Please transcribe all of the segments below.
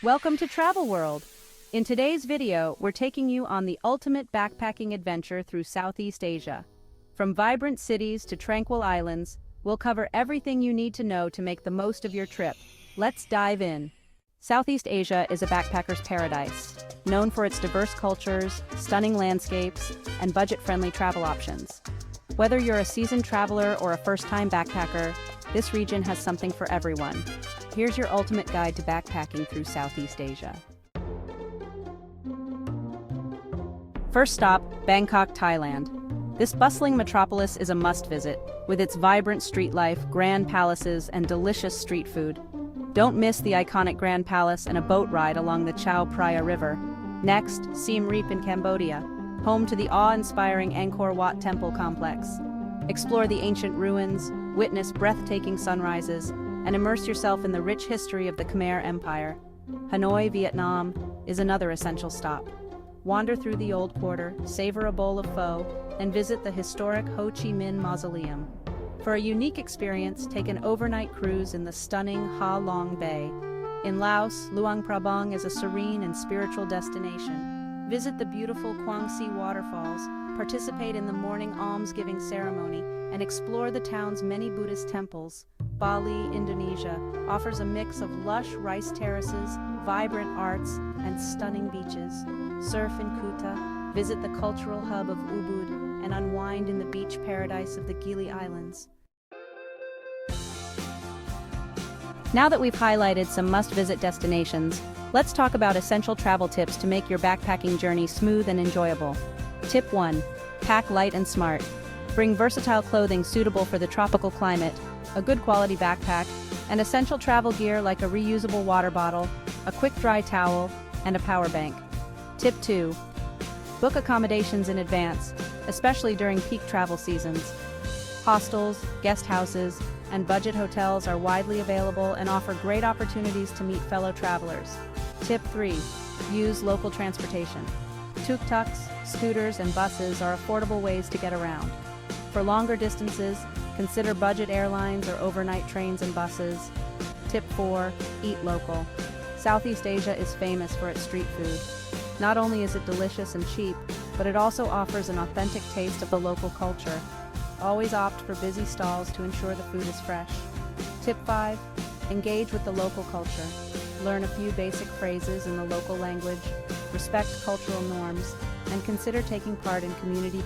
Welcome to Travel World. In today's video, we're taking you on the ultimate backpacking adventure through Southeast Asia. From vibrant cities to tranquil islands, we'll cover everything you need to know to make the most of your trip. Let's dive in. Southeast Asia is a backpacker's paradise, known for its diverse cultures, stunning landscapes, and budget-friendly travel options. Whether you're a seasoned traveler or a first-time backpacker, this region has something for everyone. Here's your ultimate guide to backpacking through Southeast Asia. First stop, Bangkok, Thailand. This bustling metropolis is a must-visit, with its vibrant street life, grand palaces, and delicious street food. Don't miss the iconic Grand Palace and a boat ride along the Chao Phraya River. Next, Siem Reap in Cambodia, home to the awe-inspiring Angkor Wat temple complex. Explore the ancient ruins, witness breathtaking sunrises, and immerse yourself in the rich history of the Khmer Empire. Hanoi, Vietnam, is another essential stop. Wander through the Old Quarter, savor a bowl of pho, and visit the historic Ho Chi Minh Mausoleum. For a unique experience, take an overnight cruise in the stunning Ha Long Bay. In Laos, Luang Prabang is a serene and spiritual destination. Visit the beautiful Quang Si waterfalls, participate in the morning almsgiving ceremony, and explore the town's many Buddhist temples. Bali, Indonesia, offers a mix of lush rice terraces, vibrant arts, and stunning beaches. Surf in Kuta, visit the cultural hub of Ubud, and unwind in the beach paradise of the Gili Islands. Now that we've highlighted some must-visit destinations, let's talk about essential travel tips to make your backpacking journey smooth and enjoyable. Tip 1. Pack light and smart. Bring versatile clothing suitable for the tropical climate, a good quality backpack, and essential travel gear like a reusable water bottle, a quick dry towel, and a power bank. Tip 2. Book accommodations in advance, especially during peak travel seasons. Hostels, guest houses, and budget hotels are widely available and offer great opportunities to meet fellow travelers. Tip 3. Use local transportation. Tuk-tuks, scooters, and buses are affordable ways to get around. For longer distances, consider budget airlines or overnight trains and buses. Tip 4. Eat local. Southeast Asia is famous for its street food. Not only is it delicious and cheap, but it also offers an authentic taste of the local culture. Always opt for busy stalls to ensure the food is fresh. Tip 5. Engage with the local culture. Learn a few basic phrases in the local language, respect cultural norms, and consider taking part in community.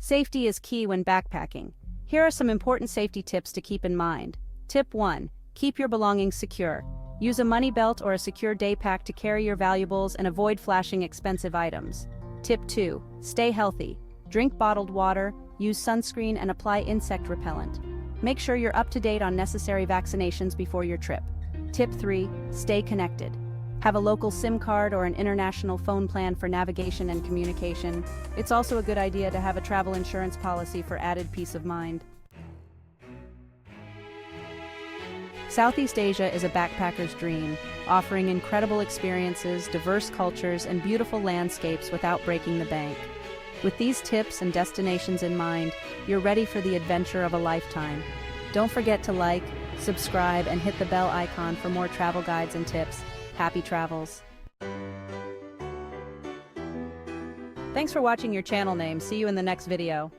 Safety is key when backpacking. Here are some important safety tips to keep in mind. Tip 1. Keep your belongings secure. Use a money belt or a secure day pack to carry your valuables and avoid flashing expensive items. Tip 2. Stay healthy. Drink bottled water, use sunscreen, and apply insect repellent. Make sure you're up to date on necessary vaccinations before your trip. Tip 3. Stay connected. Have a local SIM card or an international phone plan for navigation and communication. It's also a good idea to have a travel insurance policy for added peace of mind. Southeast Asia is a backpacker's dream, offering incredible experiences, diverse cultures, and beautiful landscapes without breaking the bank. With these tips and destinations in mind, you're ready for the adventure of a lifetime. Don't forget to like, subscribe, and hit the bell icon for more travel guides and tips. Happy travels! Thanks for watching your channel name. See you in the next video.